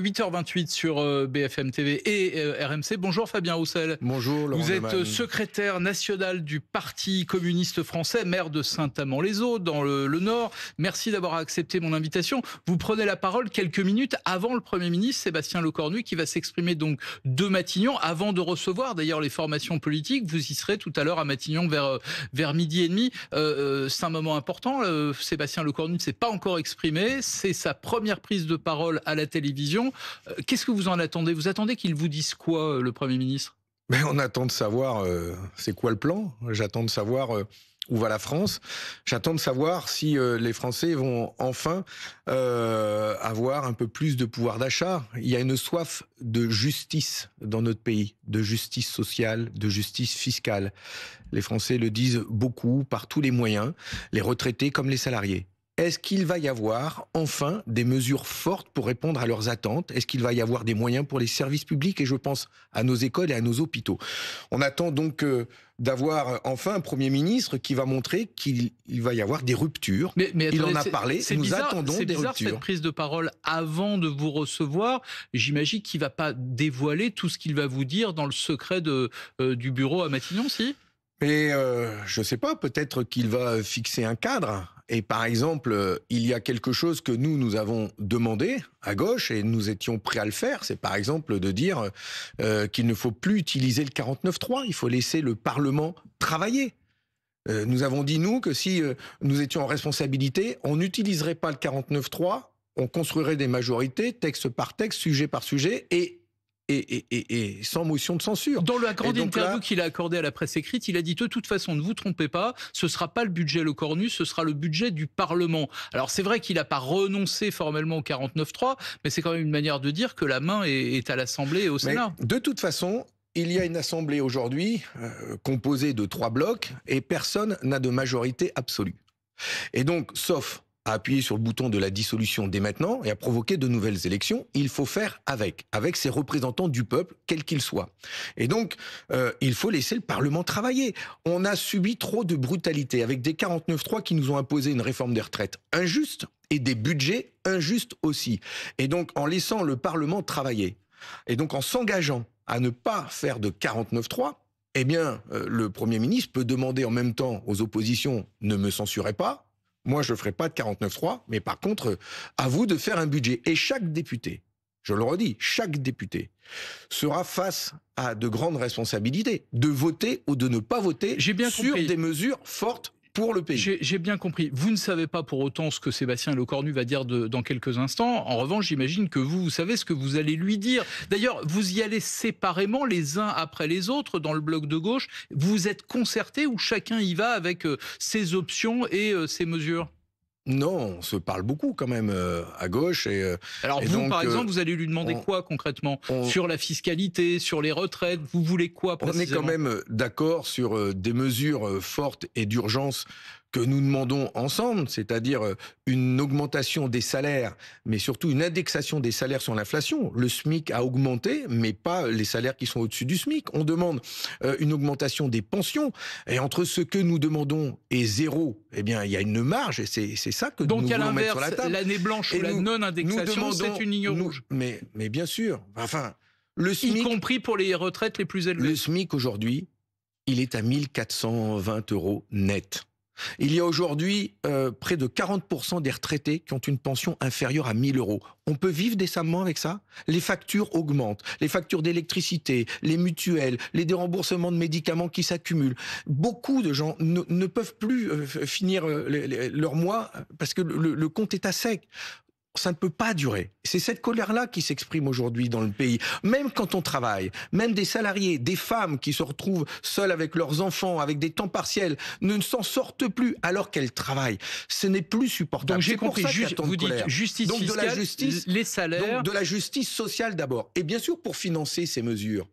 8h28 sur BFM TV et RMC. Bonjour Fabien Roussel. Bonjour Laurent Vous êtes Neumann. secrétaire national du Parti communiste français, maire de Saint-Amand-les-Eaux dans le Nord. Merci d'avoir accepté mon invitation. Vous prenez la parole quelques minutes avant le Premier ministre Sébastien Lecornu qui va s'exprimer donc de Matignon avant de recevoir d'ailleurs les formations politiques. Vous y serez tout à l'heure à Matignon vers midi et demi. C'est un moment important. Sébastien Lecornu ne s'est pas encore exprimé. C'est sa première prise de parole à la télévision. Qu'est-ce que vous en attendez? Vous attendez qu'il vous dise quoi, le Premier ministre? Mais on attend de savoir c'est quoi le plan. J'attends de savoir où va la France. J'attends de savoir si les Français vont enfin avoir un peu plus de pouvoir d'achat. Il y a une soif de justice dans notre pays, de justice sociale, de justice fiscale. Les Français le disent beaucoup, par tous les moyens, les retraités comme les salariés. Est-ce qu'il va y avoir enfin des mesures fortes pour répondre à leurs attentes? Est-ce qu'il va y avoir des moyens pour les services publics? Et je pense à nos écoles et à nos hôpitaux. On attend donc d'avoir enfin un Premier ministre qui va montrer qu'il va y avoir des ruptures. Mais il attendez, en a parlé, nous bizarre, attendons c'est des bizarre ruptures. cette prise de parole avant de vous recevoir. J'imagine qu'il ne va pas dévoiler tout ce qu'il va vous dire dans le secret du bureau à Matignon, si? Mais je sais pas, peut-être qu'il va fixer un cadre. Et par exemple, il y a quelque chose que nous avons demandé à gauche et nous étions prêts à le faire. C'est par exemple de dire qu'il ne faut plus utiliser le 49.3. Il faut laisser le Parlement travailler. Nous avons dit, nous, que si nous étions en responsabilité, on n'utiliserait pas le 49.3, on construirait des majorités, texte par texte, sujet par sujet, et sans motion de censure. Dans la grande interview là, qu'il a accordée à la presse écrite, il a dit de toute façon, ne vous trompez pas, ce ne sera pas le budget Lecornu, ce sera le budget du Parlement. Alors c'est vrai qu'il n'a pas renoncé formellement au 49.3, mais c'est quand même une manière de dire que la main est à l'Assemblée et au Sénat. Mais de toute façon, il y a une Assemblée aujourd'hui composée de 3 blocs et personne n'a de majorité absolue. Et donc, sauf à appuyer sur le bouton de la dissolution dès maintenant et à provoquer de nouvelles élections, il faut faire avec ses représentants du peuple, quels qu'ils soient. Et donc, il faut laisser le Parlement travailler. On a subi trop de brutalité avec des 49.3 qui nous ont imposé une réforme des retraites injuste et des budgets injustes aussi. Et donc, en laissant le Parlement travailler, et donc en s'engageant à ne pas faire de 49.3, eh bien, le Premier ministre peut demander en même temps aux oppositions « ne me censurez pas ». Moi, je ne ferai pas de 49.3, mais par contre, à vous de faire un budget. Et chaque député, je le redis, chaque député sera face à de grandes responsabilités, de voter ou de ne pas voter sur des mesures fortes pour le pays. J'ai bien compris. Vous ne savez pas pour autant ce que Sébastien Lecornu va dire dans quelques instants. En revanche, j'imagine que vous savez ce que vous allez lui dire. D'ailleurs, vous y allez séparément, les uns après les autres, dans le bloc de gauche. Vous êtes concertés ou chacun y va avec ses options et ses mesures? Non, on se parle beaucoup quand même à gauche. Alors et vous, donc, par exemple, vous allez lui demander quoi concrètement? Sur la fiscalité, sur les retraites, vous voulez quoi précisément? On est quand même d'accord sur des mesures fortes et d'urgence que nous demandons ensemble, c'est-à-dire une augmentation des salaires, mais surtout une indexation des salaires sur l'inflation. Le SMIC a augmenté, mais pas les salaires qui sont au-dessus du SMIC. On demande une augmentation des pensions, et entre ce que nous demandons et zéro, eh bien, il y a une marge, et c'est ça que nous voulons mettre sur la table. Donc à l'inverse, l'année blanche ou la non-indexation, c'est une ligne rouge. Mais bien sûr, enfin, le SMIC... Y compris pour les retraites les plus élevées. Le SMIC aujourd'hui, il est à 1420 € net. Il y a aujourd'hui près de 40% des retraités qui ont une pension inférieure à 1000 €. On peut vivre décemment avec ça? Les factures augmentent, les factures d'électricité, les mutuelles, les déremboursements de médicaments qui s'accumulent. Beaucoup de gens ne peuvent plus finir leur mois parce que le compte est à sec. Ça ne peut pas durer. C'est cette colère-là qui s'exprime aujourd'hui dans le pays. Même quand on travaille, même des salariés, des femmes qui se retrouvent seules avec leurs enfants, avec des temps partiels, ne s'en sortent plus alors qu'elles travaillent. Ce n'est plus supportable. Donc j'ai compris, vous dites justice fiscale, de la justice, les salaires... Donc de la justice sociale d'abord. Et bien sûr pour financer ces mesures.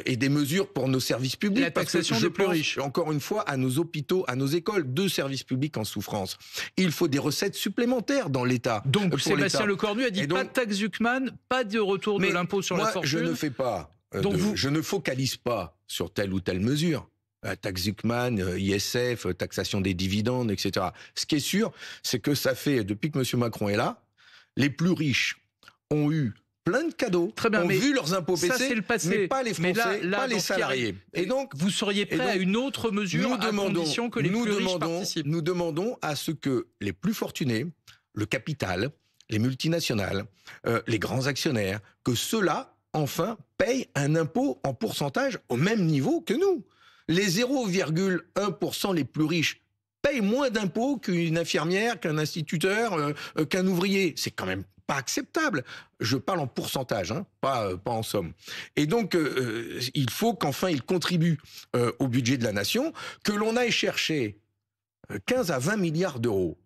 Et des mesures pour nos services publics. La taxation des plus riches. Encore une fois, à nos hôpitaux, à nos écoles, 2 services publics en souffrance. Il faut des recettes supplémentaires dans l'État. Donc Sébastien Lecornu a dit pas de taxe Zuckman, pas de retour de l'impôt sur la fortune. Je ne fais pas, je ne focalise pas sur telle ou telle mesure. Taxe Zuckman, ISF, taxation des dividendes, etc. Ce qui est sûr, c'est que ça fait, depuis que M. Macron est là, les plus riches ont eu plein de cadeaux, Très bien, ont mais vu leurs impôts ça, baisser, c'est le passé. mais pas les Français, là, pas les dans ce qui arrive, salariés. Et donc, vous seriez prêt à une autre mesure à condition que les plus riches participent. nous demandons à ce que les plus fortunés, le capital, les multinationales, les grands actionnaires, que ceux-là, enfin, payent un impôt en pourcentage au même niveau que nous. Les 0,1% les plus riches payent moins d'impôts qu'une infirmière, qu'un instituteur, qu'un ouvrier. C'est quand même pas acceptable. Je parle en pourcentage, hein, pas en somme. Et donc, il faut qu'enfin ils contribuent au budget de la nation, que l'on aille chercher 15 à 20 milliards d'euros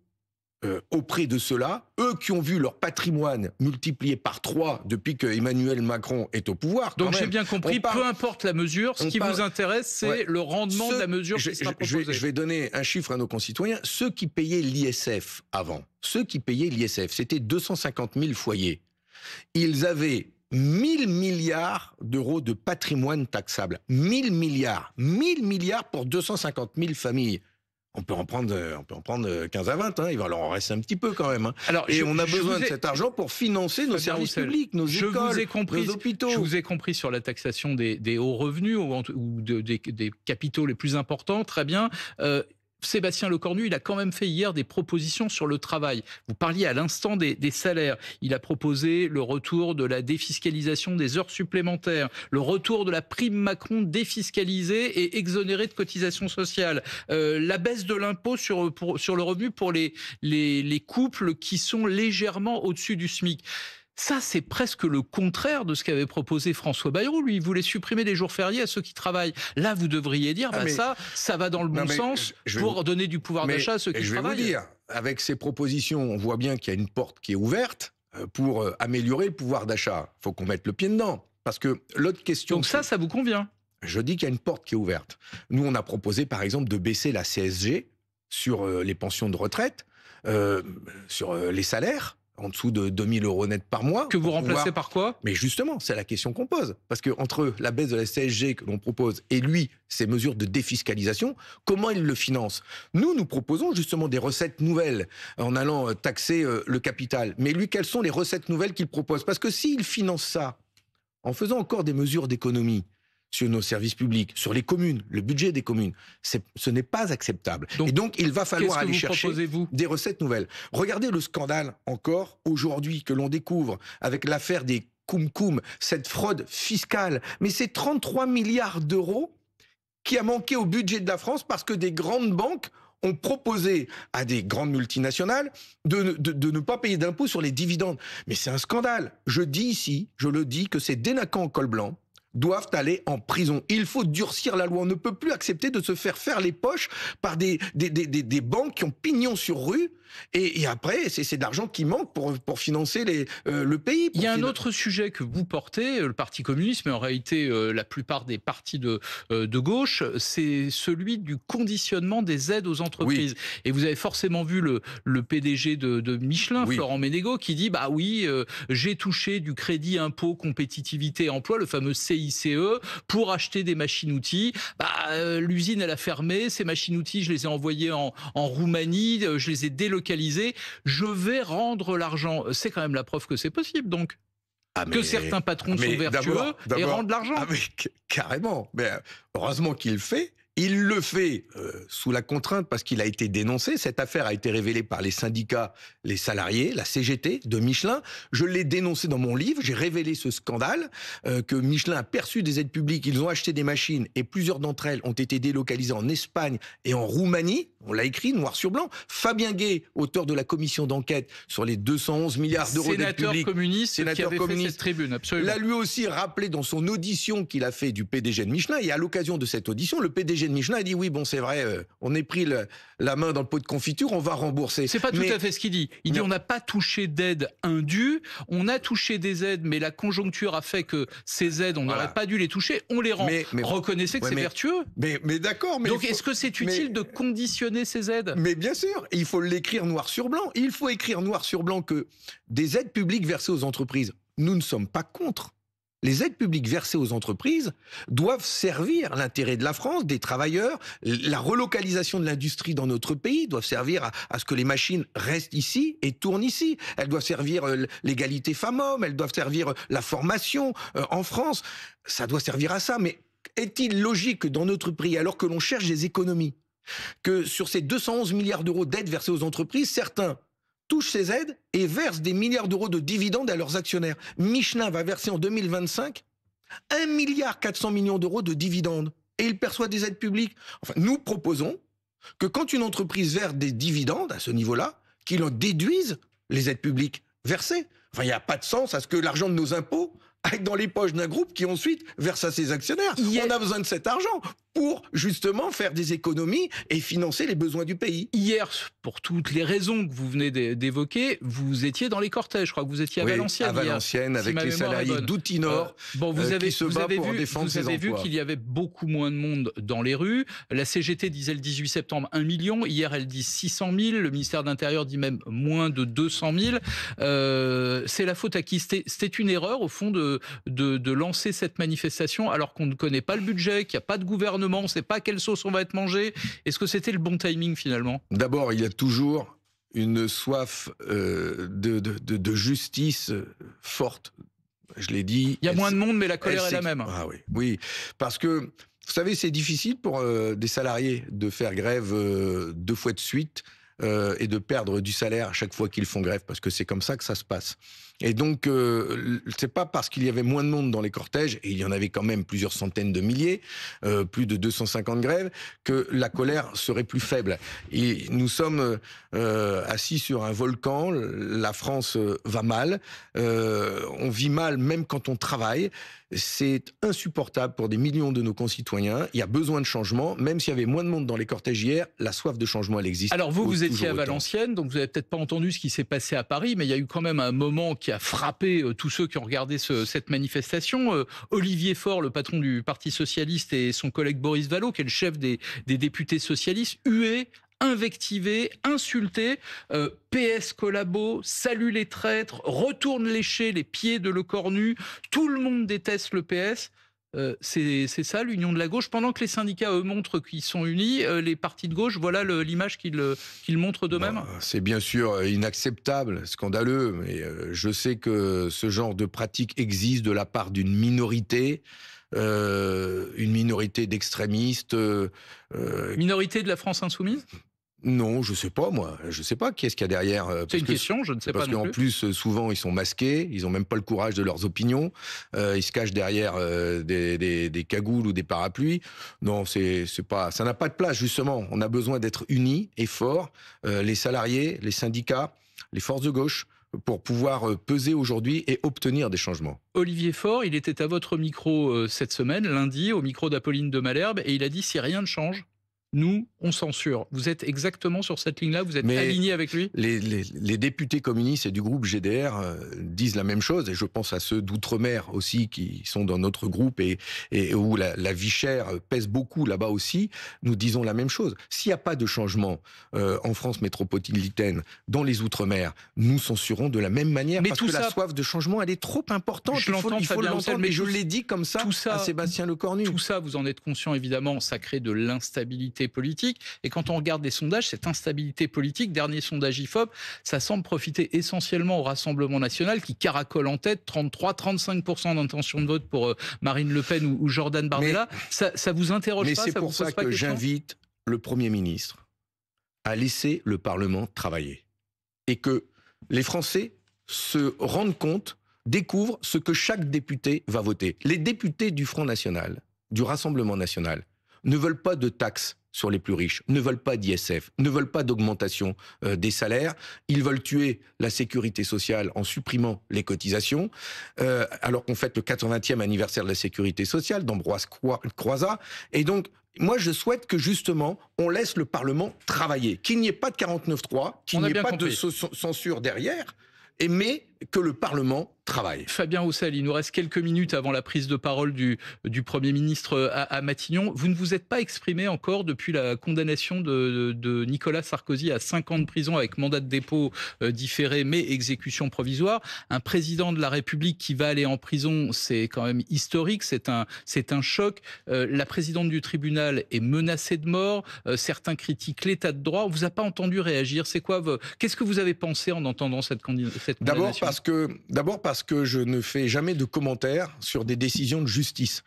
auprès de ceux-là, eux qui ont vu leur patrimoine multiplié par 3 depuis que Emmanuel Macron est au pouvoir. Donc j'ai bien compris, peu importe la mesure, ce qui vous intéresse, c'est le rendement de la mesure qui sera proposée. Je vais donner un chiffre à nos concitoyens. Ceux qui payaient l'ISF avant, c'était 250 000 foyers. Ils avaient 1000 milliards d'euros de patrimoine taxable. 1000 milliards pour 250 000 familles. On peut en prendre 15 à 20, hein. Il va leur en rester un petit peu quand même. Hein. Alors, on a besoin de cet argent pour financer nos services publics, nos écoles, nos hôpitaux. Je vous ai compris sur la taxation des hauts revenus ou des capitaux les plus importants, très bien. Sébastien Lecornu, il a quand même fait hier des propositions sur le travail. Vous parliez à l'instant des salaires. Il a proposé le retour de la défiscalisation des heures supplémentaires, le retour de la prime Macron défiscalisée et exonérée de cotisations sociales, la baisse de l'impôt sur le revenu pour les couples qui sont légèrement au-dessus du SMIC. Ça, c'est presque le contraire de ce qu'avait proposé François Bayrou. Lui, il voulait supprimer les jours fériés à ceux qui travaillent. Là, vous devriez dire, ça va dans le bon sens pour donner du pouvoir d'achat à ceux qui travaillent. Je vais vous dire, avec ces propositions, on voit bien qu'il y a une porte qui est ouverte pour améliorer le pouvoir d'achat. Il faut qu'on mette le pied dedans. Parce que l'autre question... Donc ça vous convient? Je dis qu'il y a une porte qui est ouverte. Nous, on a proposé, par exemple, de baisser la CSG sur les pensions de retraite, sur les salaires, en dessous de 2000 euros net par mois. Que vous remplacez par quoi? Mais justement, c'est la question qu'on pose. Parce que entre la baisse de la CSG que l'on propose et lui, ces mesures de défiscalisation, comment il le finance? Nous proposons justement des recettes nouvelles en allant taxer le capital. Mais lui, quelles sont les recettes nouvelles qu'il propose? Parce que s'il finance ça en faisant encore des mesures d'économie sur nos services publics, sur les communes, le budget des communes. Ce n'est pas acceptable. Donc, il va falloir aller chercher des recettes nouvelles. Regardez le scandale encore aujourd'hui que l'on découvre avec l'affaire des Koum, cette fraude fiscale. Mais c'est 33 milliards d'euros qui a manqué au budget de la France parce que des grandes banques ont proposé à des grandes multinationales de ne pas payer d'impôts sur les dividendes. Mais c'est un scandale. Je dis ici, je le dis, que ces délinquants en col blanc doivent aller en prison. Il faut durcir la loi. On ne peut plus accepter de se faire les poches par des banques qui ont pignon sur rue. Et après, c'est de l'argent qui manque pour financer le pays. Il y a un autre sujet que vous portez, le Parti communiste, mais en réalité la plupart des partis de gauche, c'est celui du conditionnement des aides aux entreprises. Oui. Et vous avez forcément vu le PDG de Michelin, oui, Florent Ménégo, qui dit bah oui, j'ai touché du crédit impôt compétitivité emploi, le fameux CICE, pour acheter des machines-outils. L'usine elle a fermé, ces machines-outils je les ai envoyés en Roumanie, je les ai délocalisés. Je vais rendre l'argent. C'est quand même la preuve que c'est possible, donc. Que certains patrons sont vertueux et rendent l'argent. Carrément. Mais heureusement qu'il le fait. Il le fait sous la contrainte parce qu'il a été dénoncé. Cette affaire a été révélée par les syndicats, les salariés, la CGT de Michelin. Je l'ai dénoncé dans mon livre. J'ai révélé ce scandale que Michelin a perçu des aides publiques. Ils ont acheté des machines et plusieurs d'entre elles ont été délocalisées en Espagne et en Roumanie. On l'a écrit noir sur blanc. Fabien Gay, auteur de la commission d'enquête sur les 211 milliards d'euros d'aide publique, sénateur communiste fait cette tribune, absolument. L'a lui aussi rappelé dans son audition qu'il a fait du PDG de Michelin. Et à l'occasion de cette audition, le PDG de Michelin a dit oui, bon, c'est vrai, on est pris la main dans le pot de confiture, on va rembourser. C'est pas tout à fait ce qu'il dit. Il dit on n'a pas touché d'aide indue, on a touché des aides, mais la conjoncture a fait que ces aides, on n'aurait pas dû les toucher, on les rend. Reconnaissez que c'est vertueux. Mais d'accord. Donc est-ce que c'est utile de conditionner ces aides? Mais bien sûr, il faut l'écrire noir sur blanc. Il faut écrire noir sur blanc que des aides publiques versées aux entreprises, nous ne sommes pas contre. Les aides publiques versées aux entreprises doivent servir l'intérêt de la France, des travailleurs, la relocalisation de l'industrie dans notre pays, doivent servir à ce que les machines restent ici et tournent ici. Elles doivent servir l'égalité femmes-hommes, elles doivent servir la formation en France. Ça doit servir à ça. Mais est-il logique que dans notre pays, alors que l'on cherche des économies, que sur ces 211 milliards d'euros d'aides versées aux entreprises, certains touchent ces aides et versent des milliards d'euros de dividendes à leurs actionnaires. Michelin va verser en 2025 1,4 milliard d'euros de dividendes et il perçoit des aides publiques. Enfin, nous proposons que quand une entreprise verse des dividendes à ce niveau-là, qu'il en déduise les aides publiques versées. Enfin, il n'y a pas de sens à ce que l'argent de nos impôts aille dans les poches d'un groupe qui ensuite verse à ses actionnaires. On a besoin de cet argent pour justement faire des économies et financer les besoins du pays. Hier, pour toutes les raisons que vous venez d'évoquer, vous étiez dans les cortèges. Je crois que vous étiez à Valenciennes. À Valenciennes, avec les salariés d'Outinor qui se battent pour défendre ses emplois. Vous avez vu qu'il y avait beaucoup moins de monde dans les rues. La CGT disait le 18 septembre 1 million. Hier, elle dit 600 000. Le ministère de l'Intérieur dit même moins de 200 000. C'est la faute à qui? C'était une erreur, au fond, de lancer cette manifestation alors qu'on ne connaît pas le budget, qu'il n'y a pas de gouvernement, on ne sait pas quelle sauce on va être mangé. Est-ce que c'était le bon timing finalement? D'abord, il y a toujours une soif de justice forte. Je l'ai dit. Il y a moins de monde, mais la colère est la même. Ah oui, oui, parce que vous savez, c'est difficile pour des salariés de faire grève 2 fois de suite et de perdre du salaire à chaque fois qu'ils font grève, parce que c'est comme ça que ça se passe. Et donc, c'est pas parce qu'il y avait moins de monde dans les cortèges, et il y en avait quand même plusieurs centaines de milliers, plus de 250 grèves, que la colère serait plus faible. Et nous sommes assis sur un volcan, la France va mal, on vit mal même quand on travaille. C'est insupportable pour des millions de nos concitoyens. Il y a besoin de changement. Même s'il y avait moins de monde dans les cortèges hier, la soif de changement, elle existe. Alors vous étiez à Valenciennes, donc vous n'avez peut-être pas entendu ce qui s'est passé à Paris, mais il y a eu quand même un moment qui a frappé tous ceux qui ont regardé cette manifestation. Olivier Faure, le patron du Parti Socialiste, et son collègue Boris Vallaud, qui est le chef des députés socialistes, hués, invectivé, insulté, PS collabo, salue les traîtres, retourne lécher les pieds de Lecornu, tout le monde déteste le PS. C'est ça l'union de la gauche. Pendant que les syndicats, eux, montrent qu'ils sont unis, les partis de gauche, voilà l'image qu'ils montrent d'eux-mêmes. C'est bien sûr inacceptable, scandaleux, mais je sais que ce genre de pratique existe de la part d'une minorité d'extrémistes. Minorité de la France insoumise ? Non, je sais pas, moi. Je sais pas qui est-ce qu'il y a derrière. C'est une question, je ne sais pas non plus. Parce qu'en plus, souvent, ils sont masqués, ils ont même pas le courage de leurs opinions, ils se cachent derrière des cagoules ou des parapluies. Non, c'est pas, ça n'a pas de place, justement. On a besoin d'être unis et forts, les salariés, les syndicats, les forces de gauche, pour pouvoir peser aujourd'hui et obtenir des changements. Olivier Faure, il était à votre micro cette semaine, lundi, au micro d'Apolline de Malherbe, et il a dit si rien ne change, nous, on censure. Vous êtes exactement sur cette ligne-là, vous êtes aligné avec lui? Les députés communistes et du groupe GDR disent la même chose, et je pense à ceux d'Outre-mer aussi qui sont dans notre groupe et où la vie chère pèse beaucoup là-bas aussi. Nous disons la même chose. S'il n'y a pas de changement en France métropolitaine, dans les Outre-mer, nous censurons de la même manière, parce que la soif de changement, elle est trop importante. Il faut l'entendre, mais je l'ai dit comme ça à Sébastien Lecornu. Tout ça, vous en êtes conscient évidemment, ça crée de l'instabilité politique. Et quand on regarde les sondages, cette instabilité politique, dernier sondage IFOP, ça semble profiter essentiellement au Rassemblement national qui caracole en tête, 33-35% d'intention de vote pour Marine Le Pen ou Jordan Bardella. Ça vous interroge pas? Mais c'est pour ça que j'invite le Premier ministre à laisser le Parlement travailler. Et que les Français se rendent compte, découvrent ce que chaque député va voter. Les députés du Front National, du Rassemblement national, ne veulent pas de taxes sur les plus riches, ne veulent pas d'ISF, ne veulent pas d'augmentation des salaires. Ils veulent tuer la sécurité sociale en supprimant les cotisations, alors qu'on fête le 80e anniversaire de la sécurité sociale d'Ambroise Croizat. Et donc, moi, je souhaite que, justement, on laisse le Parlement travailler, qu'il n'y ait pas de 49.3, qu'il n'y ait pas de censure derrière, mais que le Parlement travaille. Fabien Roussel, il nous reste quelques minutes avant la prise de parole du Premier ministre à Matignon. Vous ne vous êtes pas exprimé encore depuis la condamnation de Nicolas Sarkozy à 5 ans de prison avec mandat de dépôt différé mais exécution provisoire. Un président de la République qui va aller en prison, c'est quand même historique, c'est un choc. La présidente du tribunal est menacée de mort. Certains critiquent l'état de droit. On vous a pas entendu réagir. Qu'est-ce que vous avez pensé en entendant cette condamnation ? D'abord parce que je ne fais jamais de commentaires sur des décisions de justice.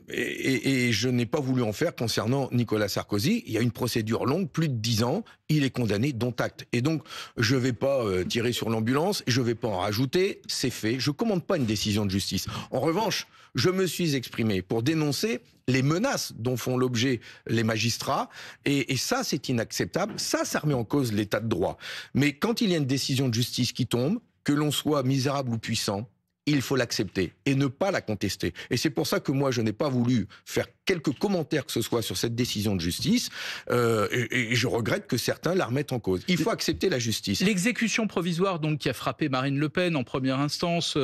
Et je n'ai pas voulu en faire concernant Nicolas Sarkozy. Il y a une procédure longue, plus de 10 ans. Il est condamné, dont acte. Et donc, je ne vais pas tirer sur l'ambulance, je ne vais pas en rajouter. C'est fait. Je ne commande pas une décision de justice. En revanche, je me suis exprimé pour dénoncer les menaces dont font l'objet les magistrats. Et ça, c'est inacceptable. Ça remet en cause l'état de droit. Mais quand il y a une décision de justice qui tombe, que l'on soit misérable ou puissant, il faut l'accepter et ne pas la contester. Et c'est pour ça que moi, je n'ai pas voulu faire quelques commentaires que ce soit sur cette décision de justice. Et je regrette que certains la remettent en cause. Il faut accepter la justice. L'exécution provisoire donc, qui a frappé Marine Le Pen en première instance,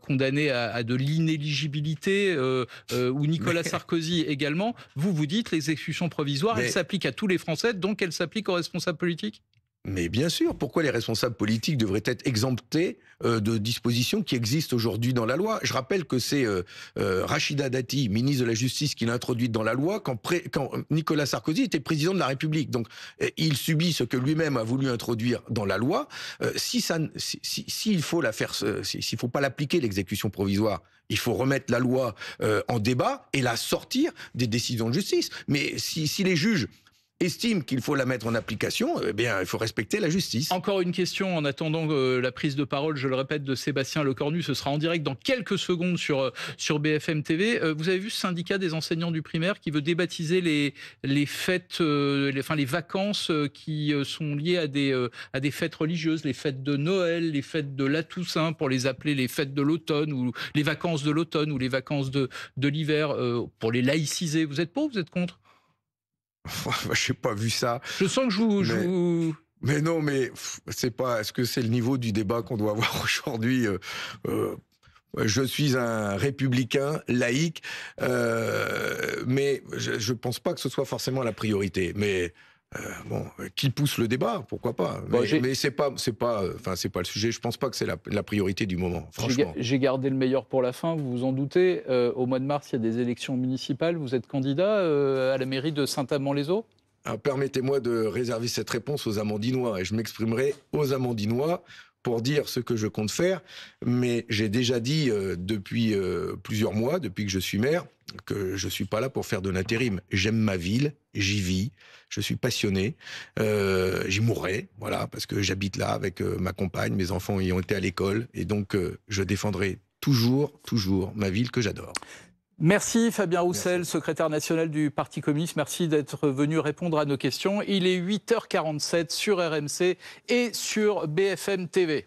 condamnée à de l'inéligibilité, ou Nicolas Sarkozy également, vous dites l'exécution provisoire, elle s'applique à tous les Français, donc elle s'applique aux responsables politiques ? Mais bien sûr, pourquoi les responsables politiques devraient être exemptés de dispositions qui existent aujourd'hui dans la loi ? Je rappelle que c'est Rachida Dati, ministre de la Justice, qui l'a introduite dans la loi quand Nicolas Sarkozy était président de la République. Donc il subit ce que lui-même a voulu introduire dans la loi. S'il faut s'il faut pas l'appliquer, l'exécution provisoire, il faut remettre la loi en débat et la sortir des décisions de justice. Mais si les juges estime qu'il faut la mettre en application, eh bien, il faut respecter la justice. Encore une question en attendant la prise de parole, je le répète, de Sébastien Lecornu. Ce sera en direct dans quelques secondes sur BFM TV. Vous avez vu ce syndicat des enseignants du primaire qui veut débaptiser les fêtes, les vacances qui sont liées à des fêtes religieuses, les fêtes de Noël, les fêtes de la Toussaint, pour les appeler les fêtes de l'automne ou les vacances de l'automne ou les vacances de l'hiver, pour les laïciser. Vous êtes pour ou vous êtes contre ? Je n'ai pas vu ça. Je sens que je vous... Mais non, mais c'est pas. Est-ce que c'est le niveau du débat qu'on doit avoir aujourd'hui ? Je suis un républicain laïque, mais je pense pas que ce soit forcément la priorité. Mais qui pousse le débat, pourquoi pas. Mais c'est pas le sujet. Je pense pas que c'est la priorité du moment. Franchement. J'ai gardé le meilleur pour la fin. Vous vous en doutez. Au mois de mars, il y a des élections municipales. Vous êtes candidat à la mairie de Saint-Amand-les-Eaux ? Permettez-moi de réserver cette réponse aux Amandinois, et je m'exprimerai aux Amandinois pour dire ce que je compte faire, mais j'ai déjà dit depuis plusieurs mois, depuis que je suis maire, que je suis pas là pour faire de l'intérim. J'aime ma ville, j'y vis, je suis passionné, j'y mourrai, voilà, parce que j'habite là avec ma compagne, mes enfants y ont été à l'école, et donc je défendrai toujours ma ville que j'adore. Merci Fabien Roussel, secrétaire national du Parti communiste. Merci d'être venu répondre à nos questions. Il est 8h47 sur RMC et sur BFM TV.